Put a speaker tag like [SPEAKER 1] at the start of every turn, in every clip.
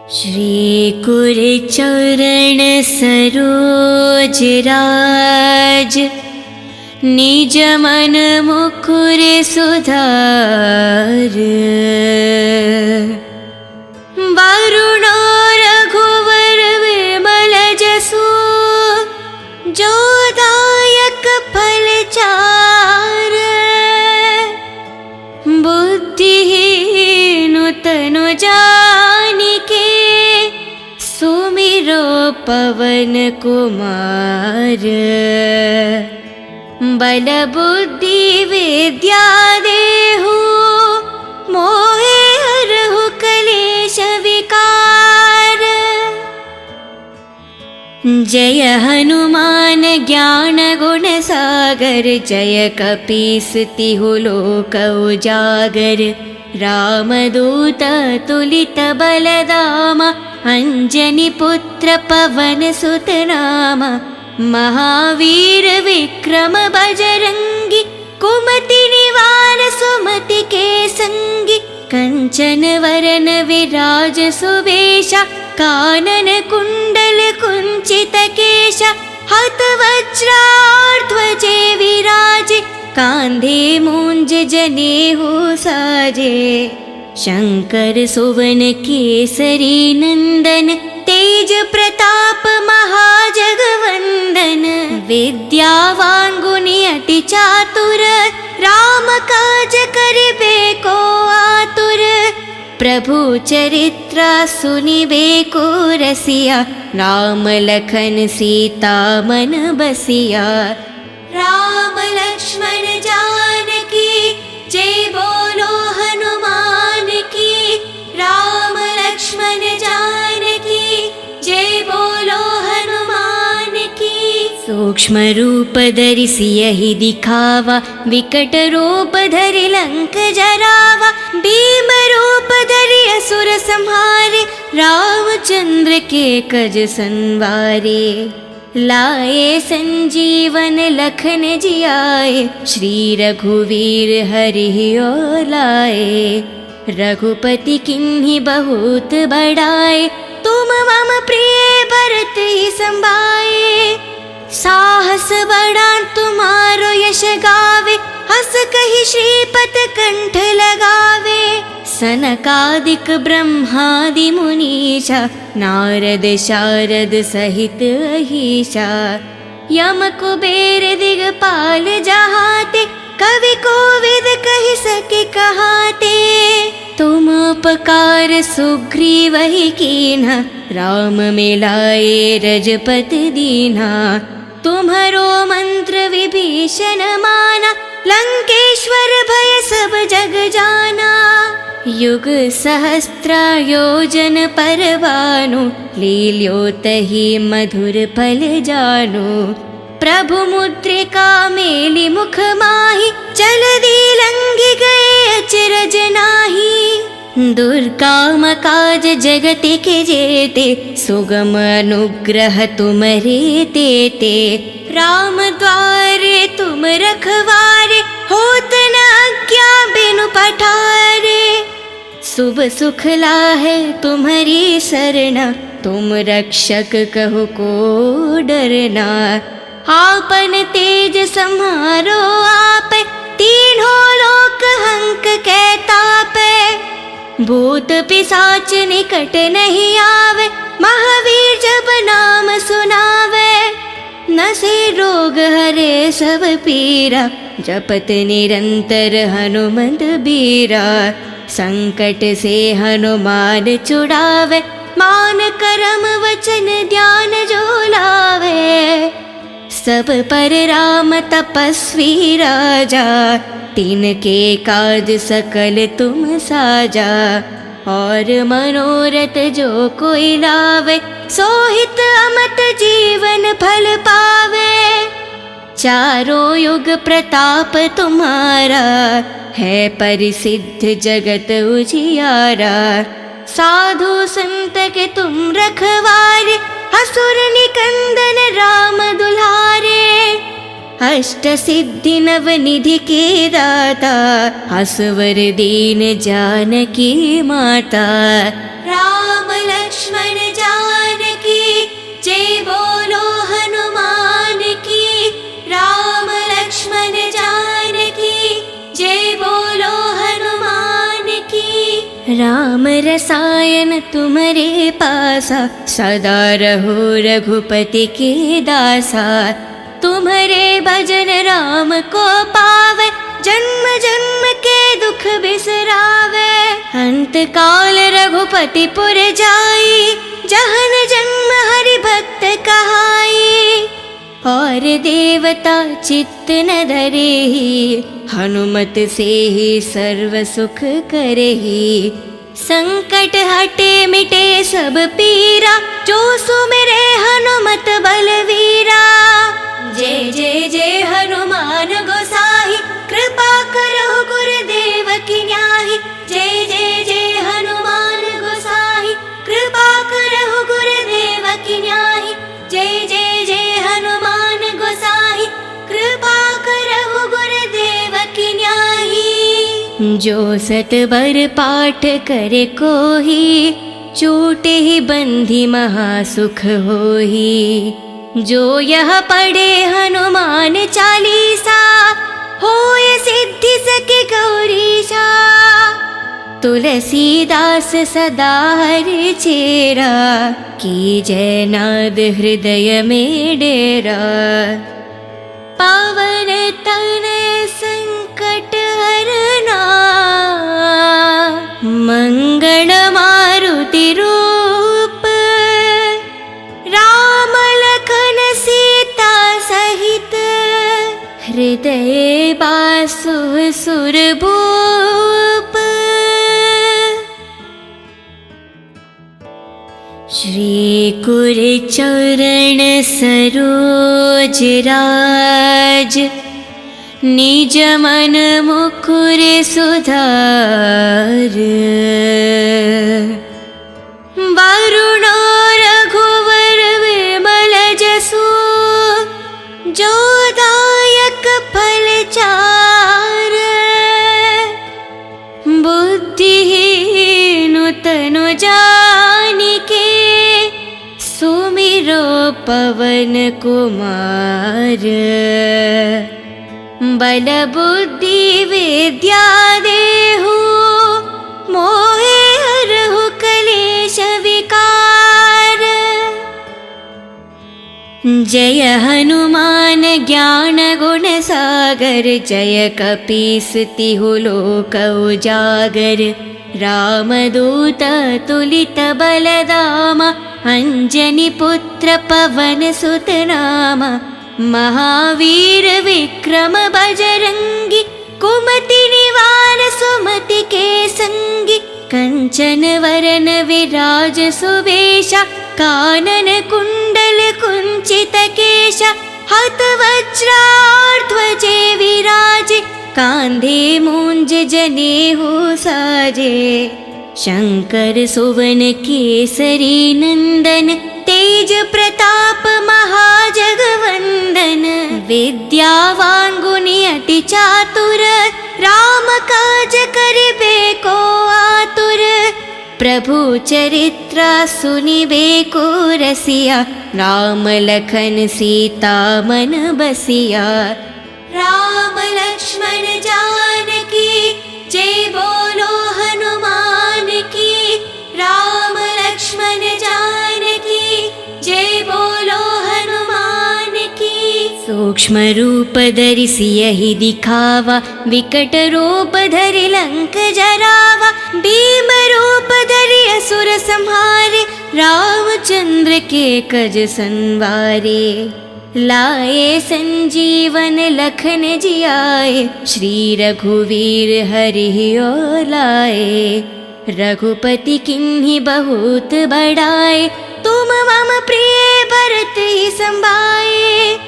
[SPEAKER 1] श्री कुरचरण सरोज राज, निज मन मुकुर सुधार। वरुणो रघुवर विमल जसु, जो दायक फल चार। बुद्धिहीन तनु जानिके, सुमिरो पवन कुमार। बल बुद्धि विद्या देहु, मोहे हरहु कलेश विकार। जय हनुमान ज्ञान गुण सागर, जय कपीस तिहु लोक उजागर। रामदूत तुलित बलधामा, अंजनी पुत्र पवन सुत नामा। महावीर विक्रम बजरंगी, कुमति निवार सुमति के संगी। कंचन वरन विराज सुवेशा, कानन कुंडल कुंचित केशा। हत वज्राध्वजे विराजे, कांधे मूंज जनेऊ साजे। शंकर सुवन केसरी नंदन, तेज प्रताप महाजगवंदन। विद्यावान गुणी अति चातुर, राम काज करिबे को आतुर। प्रभु चरित्र सुनिबे को रसिया, राम लखन सीता मन बसिया। राम लक्ष्मण जानकी, जय बोलो हनुमान की। राम लक्ष्मण जानकी, जय बोलो हनुमान की। सूक्ष्म रूप धरि सियहि दिखावा, विकट रूप धरि लंक जरावा। भीम रूप धरि असुर संहारे, रामचंद्र के कज संवारे। लाए संजीवन लखन जियाए, श्री रघुवीर हरि और लाए। रघुपति किन्हीं बहुत बड़ाए, तुम मम प्रिय भरत ही संभाए। साहस बड़ा तुम्हारो यश गावे, हस कहि श्रीपत कंठ लगावे। सनकादिक ब्रह्मादि मुनीषा, नारद शारद सहित अहीशा। यम कुबेर दिगपाल जहाते, कवि कोविद कहि सके कहाते। तुम उपकार सुग्रीव ही कीन्हा, राम मिलाए रजपति दीन्हा। तुम्हरो मंत्र विभीषण माना, लंकेश्वर भय सब जग जाना। युग सहस्त्र योजन पर भानु, लील्योतहि मधुर फल जानु। प्रभु मुद्रिका मेलि मुख माहि, जलधि लंघि गए अचरज नाहि। दुर्गम काज जगत के जेते, सुगम अनुग्रह तुमरे तेते। राम द्वारे तुम रखवारे, होत न आज्ञा बिनु पठारे। शुभ सुख लाहे तुम्हारी सरना, तुम रक्षक कहो को डरना। आपन तेज सम्हारो आपे, तीनों लोक हंक के तापे। भूत पिशाच निकट नहीं आवे, महावीर जब नाम सुनावे। नसे रोग हरे सब पीरा, जपत निरंतर हनुमत बीरा। संकट से हनुमान छुड़ावे, मान करम वचन ध्यान जो लावे। सब पर राम तपस्वी राजा, तिनके काज सकल तुम साजा। और मनोरथ जो कोई लावे, सोहित अमत जीवन फल पावे। चारों युग प्रताप तुम्हारा, है परिसिद्ध जगत उजियारा। साधु संत के तुम रखवारे, असुर निकंदन राम दुलारे। अष्ट सिद्धि नव निधि के दाता, असवर दीन जानकी माता। राम लक्ष्मण लक्ष्मण जानकी जय बोलो हनुमान की। राम लक्ष्मण जानकी जय बोलो हनुमान की। राम रसायन तुम्हारे पासा सदा रहो रघुपति के दासा। तुम्हारे भजन राम को पावे जन्म जन्म के दुख बिसरावे। अंत काल रघुपति पुर जाई जहन जन्म हरि भक्त कहाई। और देवता चित्त न धरेहि हनुमत से ही सर्व सुख करेहि। संकट हटे मिटे सब पीरा जो सुमिरे हनुमत बलवीरा। जय जय जय हनुमान गोसाई कृपा करो गुरुदेव की न्याही। जय जय जय हनुमान गोसाई कृपा करो गुरुदेव की न्याही। जय जय जय हनुमान गोसाई कृपा करो गुरुदेव की न्याही। जो सतबर पाठ करे कोही छूटे ही बंधी महासुख होही। जो यह पढ़े हनुमान चालीसा होय सिद्धि सके गौरीशा। तुलसीदास सदा हरि चेरा की जय नाद हृदय में डेरा। पावन तनय संकट हरना मंगल मारुति रूप। राम लखन सीता सहित हृदय बासु सुरभूप। श्री कुर चरण सरोज राज निज मन मुकुर सुधार। वरुणो रघुवर विमल जसु जो दायक फल चार। बुद्धिहीन तनु जानिके सुमिरो पवन कुमार। बल बुद्धि विद्या देहु मोहे हरहु कलेश विकार। जय हनुमान ज्ञान गुण सागर जय कपीस तिहु लोक उजागर। रामदूत तुलित बलदामा अंजनी पुत्र पवन सुत नामा। महावीर विक्रम बजरंगी कुमति निवार सुमति के संगी। कंचन वरन विराज सुवेशा कानन कुंडल कुंचित केशा। हत वज्राध्वजे विराजे कांधे मूंज जनेऊ साजे। शंकर सुवन केसरी नंदन तेज प्रताप महाजगवंदन। विद्यावान गुणी अति चातुर राम काज करिबे को आतुर। प्रभु चरित्र सुनिबे को रसिया राम लखन सीता मन बसिया। राम लक्ष्मण जानकी जय बोलो हनुमान की। राम लक्ष्मण जानकी जय बोलो हनुमान की। सूक्ष्म रूप धरि सियहि दिखावा विकट रूप धरि लंक जरावा। भीम रूप धरि असुर संहारे रामचंद्र के कज संवारे। लाए संजीवन लखन जियाए श्री रघुवीर हरि ओर लाए। रघुपति किन्हीं बहुत बड़ाए तुम मम प्रिय भरत ही संभाए।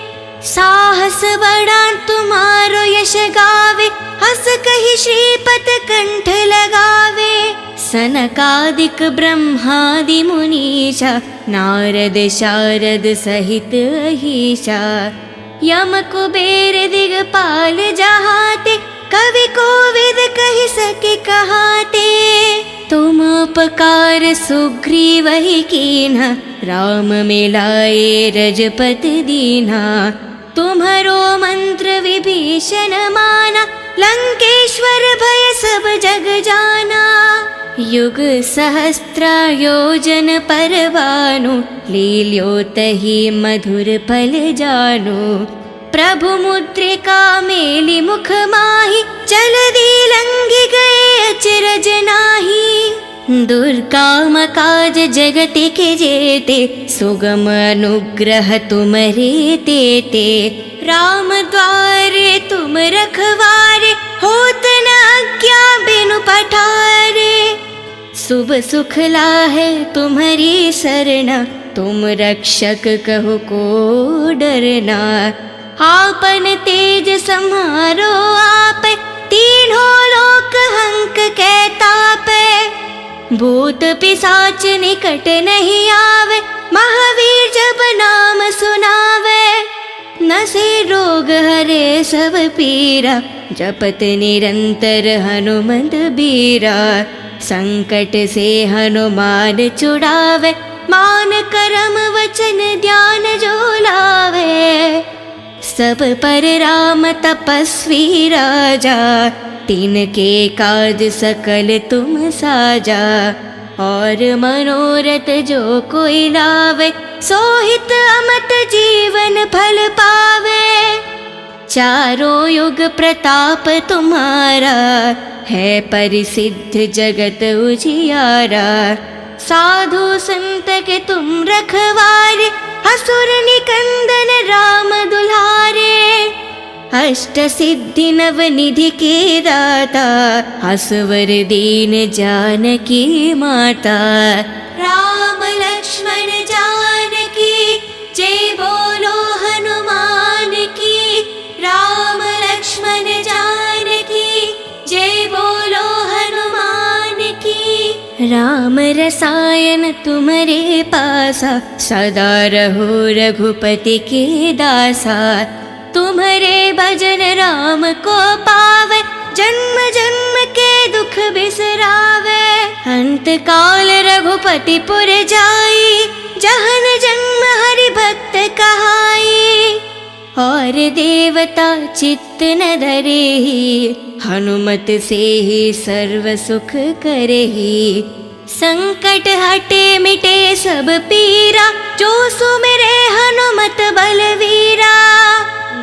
[SPEAKER 1] साहस बड़ा तुम्हारो यश गावे हस कहि श्रीपत कंठ लगावे। सनकादिक ब्रह्मादि मुनीषा नारद शारद सहित अहीशा। यम कुबेर दिगपाल जहाते कवि कोविद कहि सके कहाते। तुम उपकार सुग्रीव ही कीन्हा, राम मिलाए रजपत दीन्हा। तुम्हारो मंत्र विभीषण माना, लंकेश्वर भय सब जग जाना। युग सहस्त्र योजन पर भानु, लील्यो तहि मधुर फल जानु। प्रभु मुद्रिका मेलि मुख माहि, जलधि लंघि गए अचरज नाहि। दुर्गम काज जगति के जेते, सुगम अनुग्रह तुमरे तेते। राम द्वारे तुम रखवारे, होत न आज्ञा बिनु पठारे। शुभ सुख लाहे तुम्हारी सरना, तुम रक्षक कहो को डरना। आपन तेज सम्हारो आपे, तीनों लोक हंक कै तापे। भूत पिशाच निकट नहीं आवे, महावीर जब नाम सुनावे। नसे रोग हरे सब पीरा, जपत निरंतर हनुमंत बीरा। संकट से हनुमान छुड़ावे, मान करम वचन ध्यान जो लावे। सब पर राम तपस्वी राजा, तिनके काज सकल तुम साजा। और मनोरथ जो कोई लावे, सोहित अमत जीवन फल पावे। चारों युग प्रताप तुम्हारा, है परिसिद्ध जगत उजियारा। साधु संत के तुम रखवारे, असुर निकंदन राम दुलारे। अष्ट सिद्धि नव निधि के दाता, असवर दीन जानकी माता। राम लक्ष्मण जानकी, जय बोलो हनुमान की। राम लक्ष्मण जानकी, जय बोलो हनुमान की। राम रसायन तुम्हारे पासा, सदा रहो रघुपति के दासा। तुम्हारे भजन राम को पावे, जन्म जन्म के दुख बिसरावे। अंत काल रघुपति पुर जाई, जहन जन्म हरि भक्त कहाई। और देवता चित्त न धरेहि, हनुमत से ही सर्व सुख करेहि। संकट हटे मिटे सब पीरा, जो सुमिरे हनुमत बलवीरा।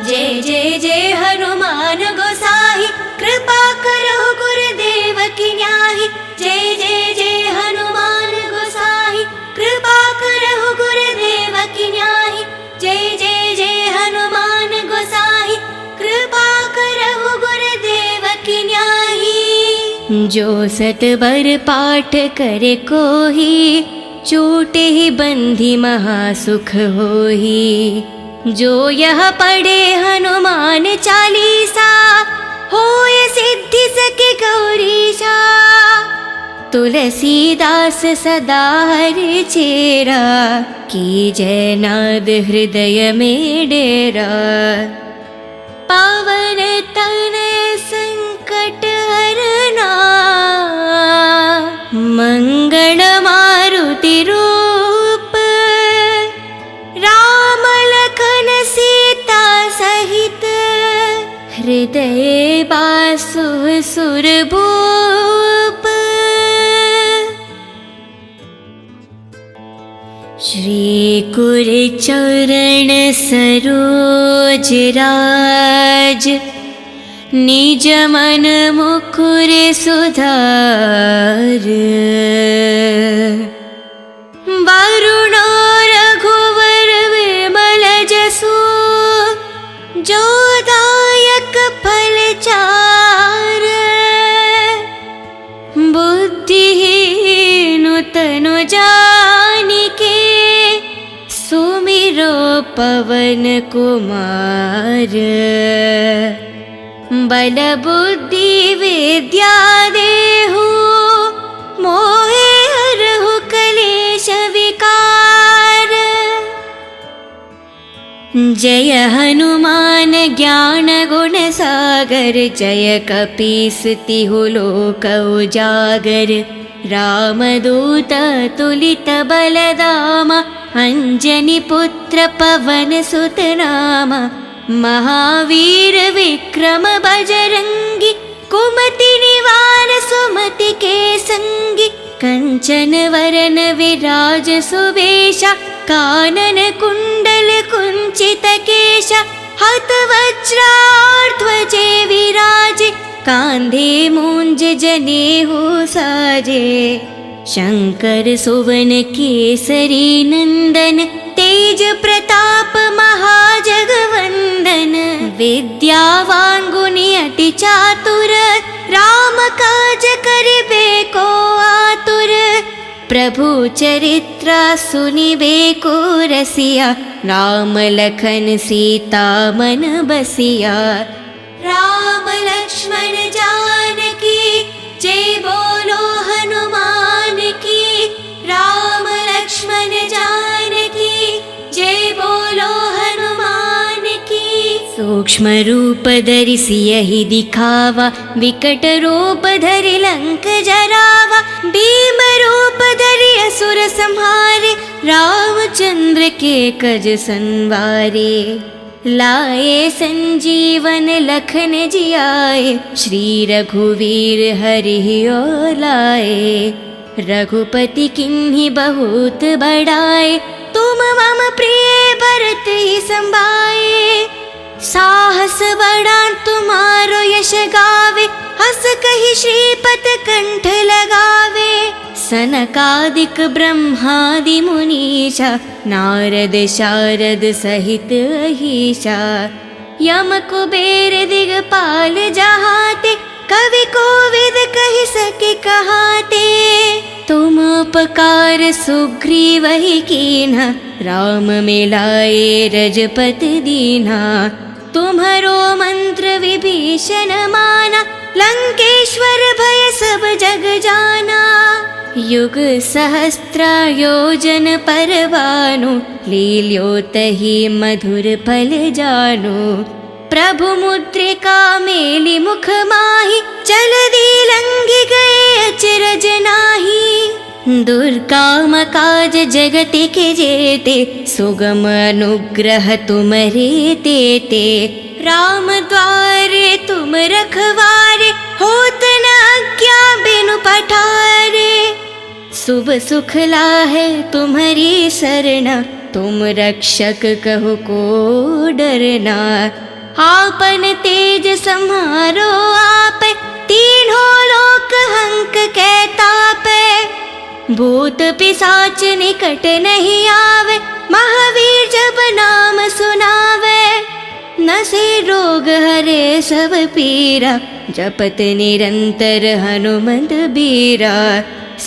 [SPEAKER 1] जय जय जय हनुमान गोसाई, कृपा करो गुरुदेव की न्याही। जय जय जय हनुमान गोसाई, कृपा करो गुरुदेव की न्याही। जय जय जय हनुमान गोसाई, कृपा करो गुरुदेव की न्याही। जो सतबर पाठ करे कोही, छूटे ही बंधी महासुख होही। जो यह पढ़े हनुमान चालीसा, होय सिद्धि सके गौरीशा। तुलसीदास सदा हरि चेरा, की जय नाद हृदय में डेरा। पावन तनय संकट हरना, मंगल मारुति रूप। राम लखन सीता सहित, हृदय बासु सुरभूप। श्री कुर चरण सरोज राज, निज मन मुकुर सुधार। वरुणो रघुवर विमल जसु, जो दायक फल चार। बुद्धिहीन तनु जानिके, सुमिरो पवन कुमार। बल बुद्धि विद्या देहु, मोहे हरहु कलेश विकार। जय हनुमान ज्ञान गुण सागर, जय कपीस तिहु लोक उजागर। रामदूत तुलित बलदाम अंजनी पुत्र पवन सुत नाम महावीर विक्रम बजरंगी कुमति निवार सुमति के संगी कंचन वरन विराज सुवेशा कानन कुंडल कुंचित केशा हत वज्राध्वजे विराजे कांधे मूंज जनेऊ साजे शंकर सुवन केसरी नंदन तेज प्रताप महाजगवंदन विद्यावान गुणी अति चातुर राम काज करिबे को आतुर प्रभु चरित्र सुनिबे को रसिया राम लखन सीता मन बसिया राम लक्ष्मण जानकी जय बोलो हनुमान की राम लक्ष्मण जानकी जय बोलो हनुमान की सूक्ष्म रूप धरि सियहि दिखावा विकट रूप धरि लंक जरावा भीम रूप धरि असुर संहारे रामचंद्र के कज संवारे लाए संजीवन लखन जियाए श्री रघुवीर हरि ओर लाए रघुपति किन्हीं बहुत बड़ाए तुम मम प्रिय भरत ही संभाए साहस बड़ा तुम्हारो यश गावे हस कहि श्रीपत कंठ लगावे सनकादिक ब्रह्मादि मुनीषा नारद शारद सहित अहीशा यम कुबेर दिगपाल जहाते कवि कोविद कहि सके कहाते तुम उपकार सुग्रीव ही कीन्हा राम मिलाए रजपत दीन्हा तुम्हरो मंत्र विभीषण माना लंकेश्वर भय सब जग जाना युग सहस्त्र योजन पर भानु लील्योतहि मधुर फल जानु प्रभु मुद्रिका मेलि मुख माहि जलधि लंघि गए अचरज नाही दुर्गम काज जगत के जेते सुगम अनुग्रह तुम्हारे तेते राम द्वारे तुम रखवारे होत न आज्ञा बिनु पठारे शुभ सुख लाहे तुम्हारी सरना तुम रक्षक कहो को डरना आपन तेज सम्हारो आप तीनों लोक हंक कहतापे भूत पिशाच निकट नहीं आवे महावीर जब नाम सुनावे नसे रोग हरे सब पीरा जपत निरंतर हनुमंत बीरा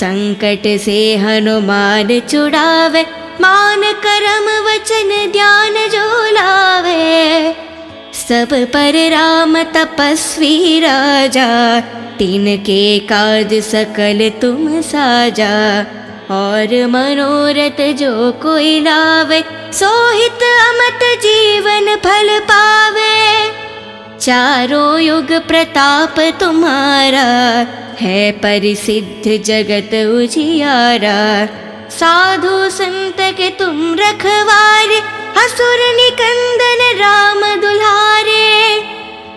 [SPEAKER 1] संकट से हनुमान छुड़ावे मान करम वचन ध्यान जो लावे सब पर राम तपस्वी राजा तिनके काज सकल तुम साजा और मनोरथ जो कोई लावे सोहित अमत जीवन फल पावे चारों युग प्रताप तुम्हारा है परिसिद्ध जगत उजियारा साधु संत के तुम रखवारे असुर निकंदन राम दुलारे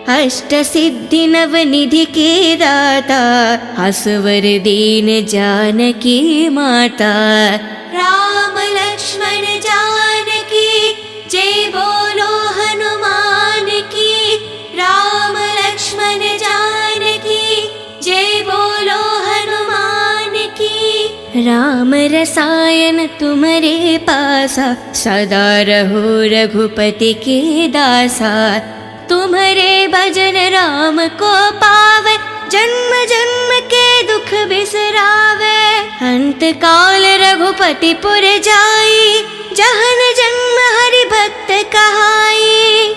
[SPEAKER 1] अष्ट सिद्धि नव निधि के दाता असवर दीन जानकी माता राम लक्ष्मण जानकी जय बोलो हनुमान की राम लक्ष्मण जानकी जय बोलो हनुमान की राम रसायन तुम्हारे पासा सदा रहो रघुपति के दासा तुम्हारे भजन राम को पावे जन्म जन्म के दुख बिसरावे अंत काल रघुपति पुर जाई जहन जन्म हरि भक्त कहाई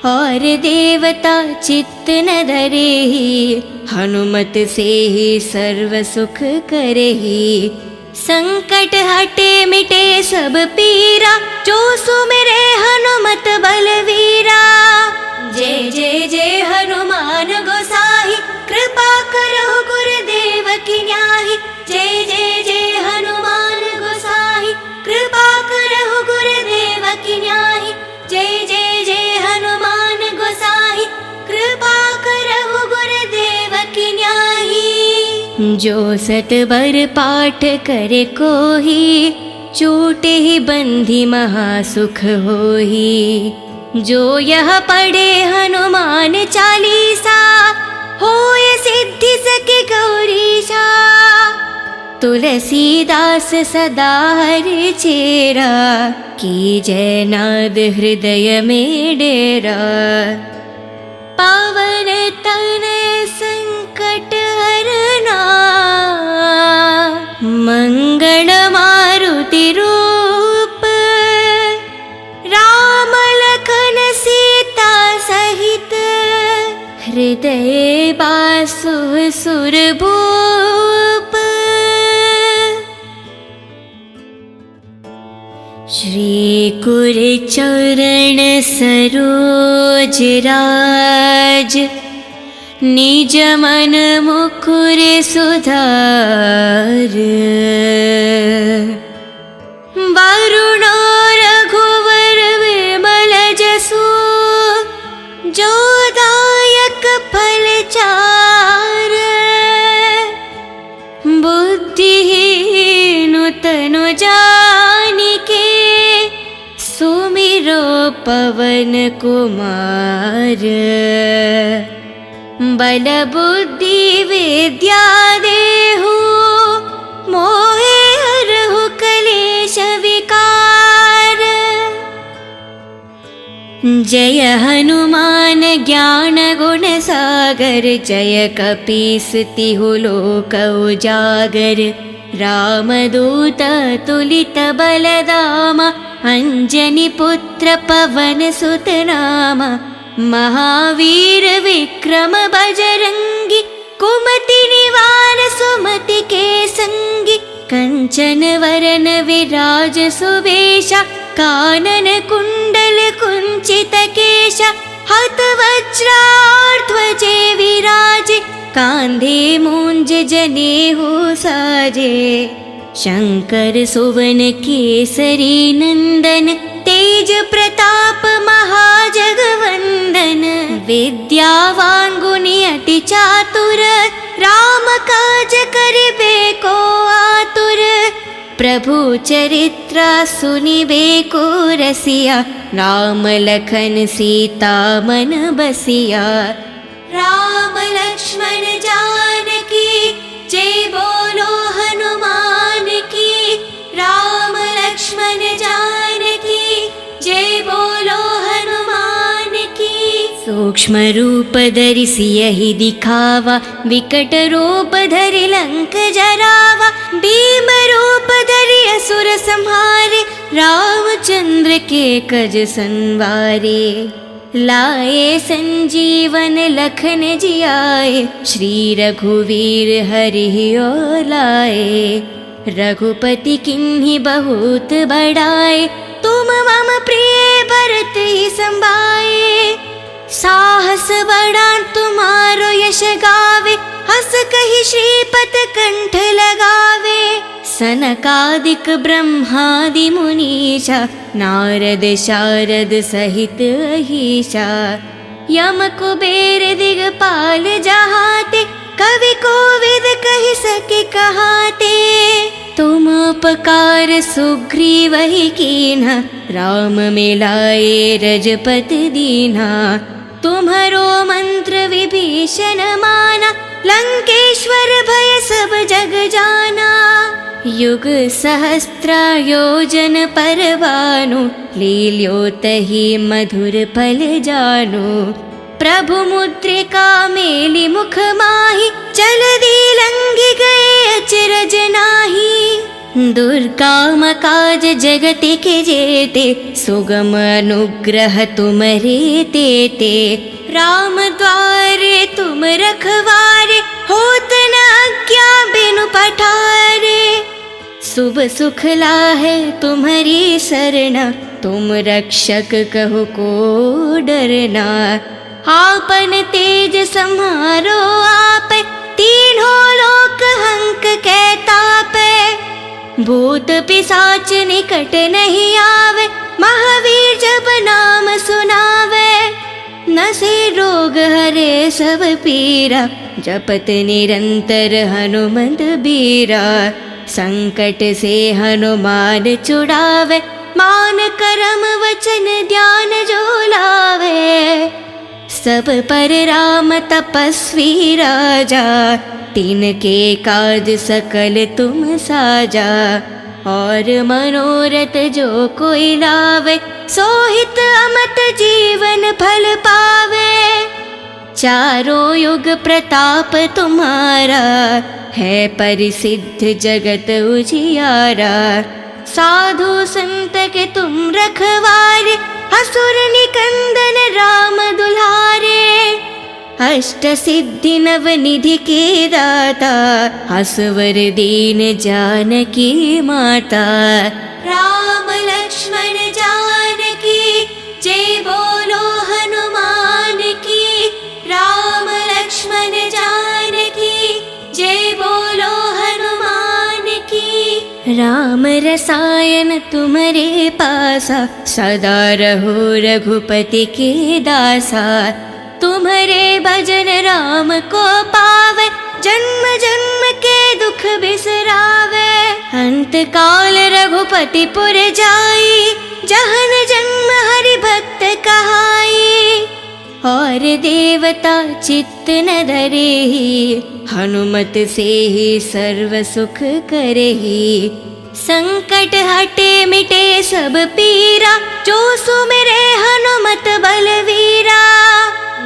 [SPEAKER 1] और देवता चित्त न धरेहि हनुमत से ही सर्व सुख करेहि संकट हटे मिटे सब पीरा जो सुमिरे हनुमत बलवीरा जय जय जय हनुमान गोसाई कृपा करो गुरुदेव की न्याही जय जय जय हनुमान गोसाई, कृपा करहु गुरुदेव की न्याही। जय जय जय हनुमान गोसाई, कृपा करहु गुरुदेव की न्याही। जो सतबर पाठ करे कोही, छूटे ही बंधी महासुख होही। जो यह पढ़े हनुमान चालीसा, होय सिद्धि सके गौरीशा। तुलसीदास सदा हरि चेरा, की जय नाद हृदय में डेरा। पावन तनय संकट हरना, मंगल मारुति रूप। राम लखन सीता सहित, हृदय बासु सुरभूप। श्री कुर चरण सरोज राज, निज मन मुकुर सुधार। वरुणो रघुवर विमल जसु, जो दायक फल चार। बुद्धिहीन तनु जानिके, सुमिरो पवन कुमार। बल बुद्धि विद्या देहु, मोहे हरहु कलेश विकार। जय हनुमान ज्ञान गुण सागर, जय कपीस तिहु लोक उजागर। रामदूत तुलित बलधामा, अंजनी पुत्र पवन सुत नामा। महावीर विक्रम बजरंगी, कुमति निवार सुमति के संगी। कंचन वरन विराज सुवेशा, कानन कुंडल कुंचित केशा। हत वज्राध्वजे विराजे, कांधे मूंज जनेऊ साजे। शंकर सुवन केसरी नंदन, तेज प्रताप महाजगवंदन। विद्यावान गुणी अति चातुर, राम काज करिबे को आतुर। प्रभु चरित्र सुनिबे को रसिया, राम लखन सीता मन बसिया। राम लक्ष्मण जानकी, जय बोलो हनुमान की। राम लक्ष्मण जानकी, जय बोलो हनुमान की। सूक्ष्म रूप धरि सियहि दिखावा, विकट रूप धरि लंक जरावा। भीम रूप धरि असुर संहारे, रामचंद्र के कज संवारे। लाए संजीवन लखन जियाए, श्री रघुवीर हरि ओर लाए। रघुपति किन्हीं बहुत बड़ाए, तुम मम प्रिय भरत ही संभाए। साहस बड़ा तुम्हारो यश गावे, हस कहि श्रीपत कंठ लगावे। सनकादिक ब्रह्मादि मुनीषा, नारद शारद सहित अहीशा। यम कुबेर दिगपाल जहाते, कवि कोविद कहि सके कहाते। तुम उपकार सुग्रीवहि कीन्हा, राम मिलाए रजपति दीन्हा। तुम्हरो मंत्र विभीषण माना, लंकेश्वर भय सब जग जाना। युग सहस्त्र योजन पर भानु, लील्योतहि मधुर फल जानु। प्रभु मुद्रिका मेलि मुख माहि, जलधि लंघि गए अचरज नाही। दुर्गम काज जगत के जेते, सुगम अनुग्रह तुमरे तेते। राम द्वारे तुम रखवारे, होत न आज्ञा बिनु पठारे। शुभ सुख लाहे तुम्हारी सरना, तुम रक्षक कहो को डरना। आपन तेज सम्हारो आप, तीन दीन्हो लोक हंक कहता पे। भूत पिशाच निकट नहीं आवे, महावीर जब नाम सुनावे। नसे रोग हरे सब पीरा, जपत निरंतर हनुमंत बीरा। संकट से हनुमान छुड़ावे, मान करम वचन ध्यान जो लावे। सब पर राम तपस्वी राजा, तिनके काज सकल तुम साजा। और मनोरथ जो कोई लावे, सोहित अमत जीवन फल पावे। चारों युग प्रताप तुम्हारा, है परिसिद्ध जगत उजियारा। साधु संत के तुम रखवारे, असुर निकंदन राम दुलारे। अष्ट सिद्धि नव निधि के दाता, असवर दीन जानकी माता। राम लक्ष्मण जानकी, जय बोलो हनुमान की। राम लक्ष्मण जानकी, जय बोलो हनुमान की। राम रसायन तुम्हारे पासा, सदा रहो रघुपति के दासा। तुम्हारे भजन राम को पावे, जन्म जन्म के दुख बिसरावे। अंत काल रघुपति पुर जाई, जहन जन्म हरि भक्त कहाई। और देवता चित्त न धरेहि, हनुमत से ही सर्व सुख करेहि। संकट हटे मिटे सब पीरा, जो सुमिरे हनुमत बलवीरा।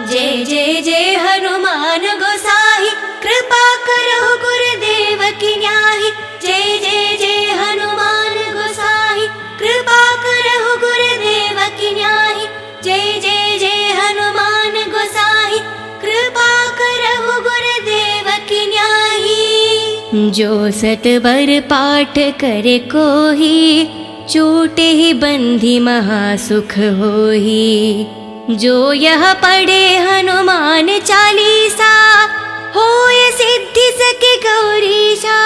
[SPEAKER 1] जय जय जय हनुमान गोसाई, कृपा करो गुरुदेव की न्याही। जय जय जय हनुमान गोसाई, कृपा करो गुरुदेव की न्याही। जय जय जय हनुमान गोसाई, कृपा करो गुरुदेव की न्याही। जो सतबर पाठ करे कोही, छूटे ही बंधी महासुख होही। जो यह पढ़े हनुमान चालीसा, होय सिद्धि सके गौरीशा।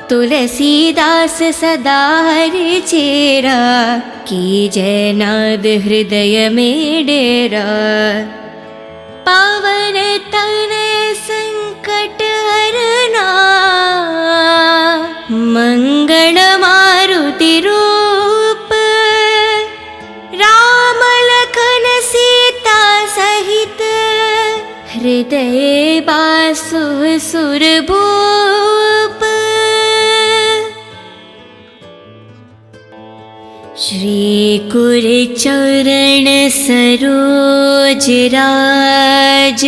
[SPEAKER 1] तुलसीदास सदा हरि चेरा, की जय नाद हृदय में डेरा। पावन तनय संकट हरना, मंगल मारुति रूप। राम लखन सीता सहित, हृदय बासु सुरभूप। श्री कुर चरण सरोज राज,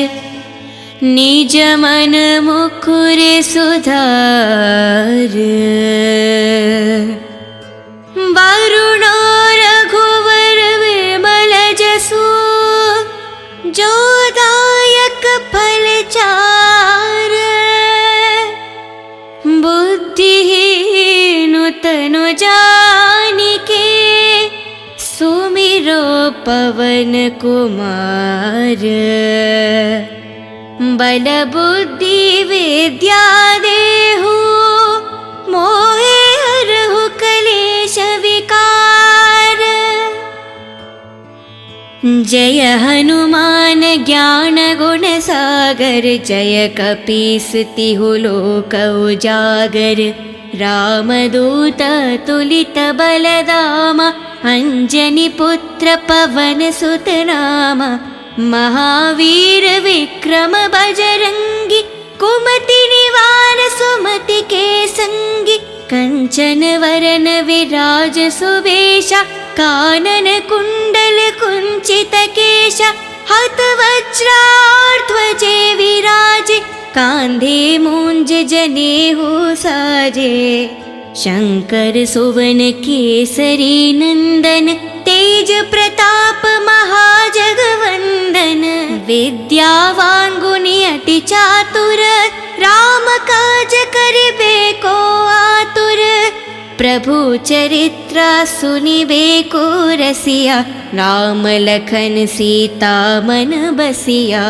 [SPEAKER 1] निज मन मुकुर सुधार। वरुणो रघुवर विमल जसु, जो दायक फल चार। बुद्धिहीन तनु जानिके, सुमिरो पवन कुमार। बल बुद्धि विद्या देहु, मोहे हरहु कलेश विकार। जय हनुमान ज्ञान गुण सागर, जय कपीस तिहु लोक उजागर। रामदूत तुलित बलधामा, अंजनी पुत्र पवन सुत नामा। महावीर विक्रम बजरंगी, कुमति निवार सुमति के संगी। कंचन वरन विराज सुवेशा, कानन कुंडल कुंचित केशा। हत वज्राध्वजे विराजे, कांधे मूंज जनेऊ साजे। शंकर सुवन केसरी नंदन, तेज प्रताप महाजगवंदन। विद्यावान गुणी अति चातुर, राम काज करिबे को आतुर। प्रभु चरित्र सुनिबे को रसिया, राम लखन सीता मन बसिया।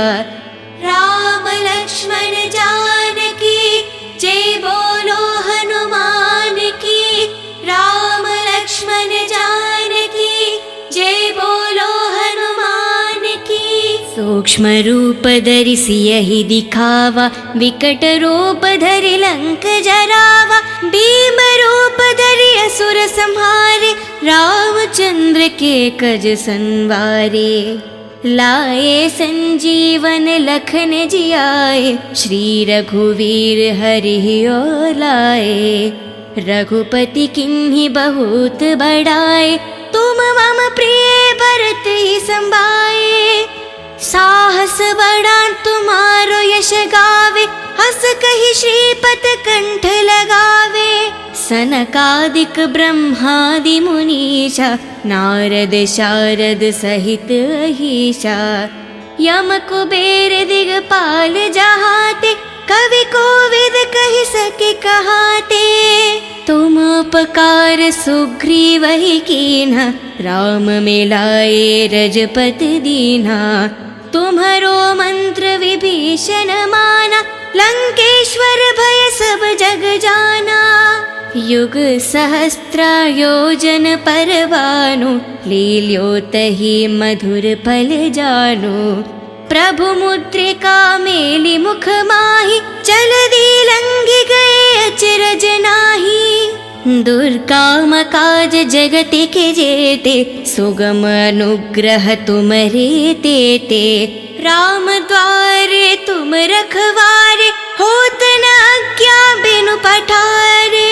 [SPEAKER 1] राम लक्ष्मण जान जय बोलो हनुमान की। राम लक्ष्मण जानकी जय बोलो हनुमान की। सूक्ष्म रूप धरि सियहि दिखावा, विकट रूप धरि लंक जरावा। भीम रूप धरि असुर संहारे, रामचंद्र के कज संवारे। लाए संजीवन लखन जियाए, श्री रघुवीर हरि और लाए। रघुपति किन्हीं बहुत बड़ाए, तुम मम प्रिय भरत ही संभाए। साहस बड़ा तुम्हारो यश गावे, हस कहि श्रीपत कंठ लगावे। सनकादिक ब्रह्मादि मुनीषा, नारद शारद सहित अहीशा। यम कुबेर दिगपाल जहाते, कवि कोविद कहि सके कहाते। तुम उपकार सुग्रीवहि कीन्हा, राम मिलाए रजपति दीन्हा। तुम्हरो मंत्र विभीषण माना, लंकेश्वर भय सब जग जाना। युग सहस्त्र योजन पर भानु, लील्योतहि मधुर फल जानु। प्रभु मुद्रिका मेलि मुख माहि, जलधि लंघि गए अचरज नाहि। दुर्गम काज जगत के जेते, सुगम अनुग्रह तुम्हरे तेते। राम द्वारे तुम रखवारे, होत न आज्ञा बिनु पठारे।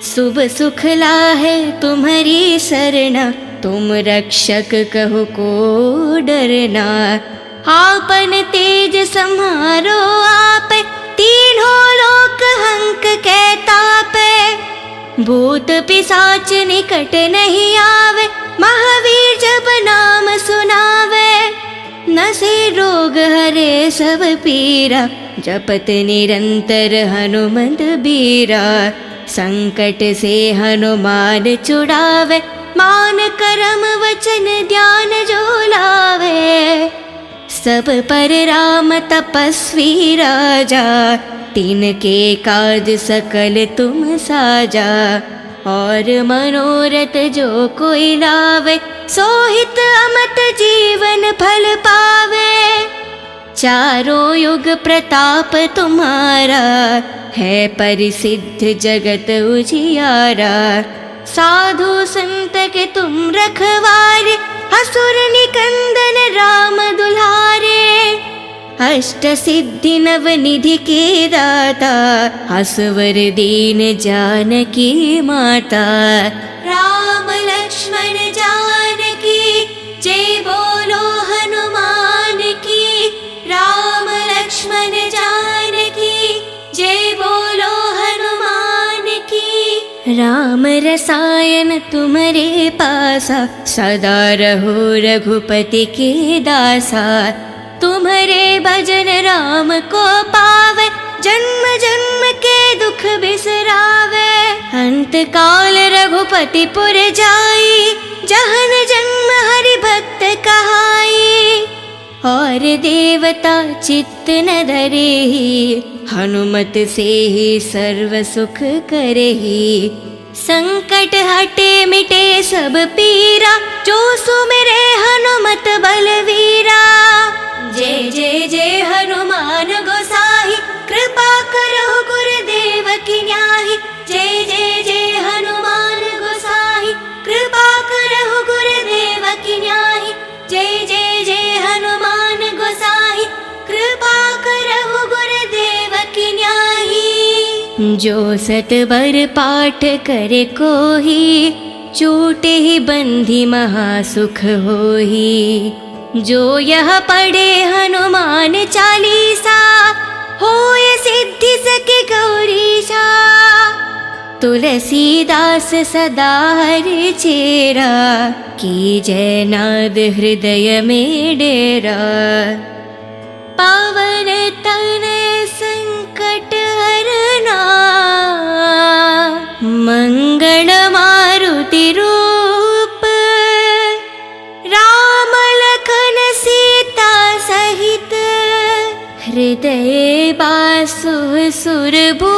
[SPEAKER 1] शुभ सुख लाहे तुम्हारी सरना, तुम रक्षक कहो को डरना। आपन तेज सम्हारो आपे, तीनों लोक हंक के तापे। भूत पिशाच निकट नहीं आवे, महावीर जब नाम सुनावे। नसे रोग हरे सब पीरा, जपत निरंतर हनुमत बीरा। संकट से हनुमान छुड़ावे, मान करम वचन ध्यान जो लावे। सब पर राम तपस्वी राजा, तिनके काज सकल तुम साजा। और मनोरथ जो कोई लावे, सोहित अमत जीवन फल पावे। चारों युग प्रताप तुम्हारा, है परिसिद्ध जगत उजियारा। साधु संत के तुम रखवारे, असुर निकंदन राम दुलारे। अष्ट सिद्धि नव निधि के दाता, असवर दीन जानकी माता। राम लक्ष्मण जानकी जय बोलो हनुमान की। राम लक्ष्मण जानकी जय बोलो हनुमान की। राम रसायन तुम्हारे पासा, सदा रहो रघुपति के दासा। तुम्हारे भजन राम को पावे, जन्म जन्म के दुख बिसरावे। अंत काल रघुपति पुर जाई, जहन जन्म हरि भक्त कहाई। और देवता चित्त न धरेहि, हनुमत से ही सर्व सुख करेहि। संकट हटे मिटे सब पीरा, जो सुमिरे हनुमत बलवीरा। जय जय जय हनुमान गोसाई, कृपा करो गुरुदेव की न्याही। जय जय जय हनुमान गोसाई, कृपा करो गुरुदेव की न्याही। जय जय जय हनुमान गोसाई, कृपा करो गुरुदेव की न्याही। जो सतबर पाठ करे कोही, छूटे ही बंधी महासुख होही। जो यह पढ़े हनुमान चालीसा, होय सिद्धि सके गौरीशा। तुलसीदास सदा हरि चेरा, की जय नाद हृदय में डेरा। पावन तनय संकट हरना, मंगल मारुति रूप। राम लखन सीता सहित, हृदय बासु सुरभूप।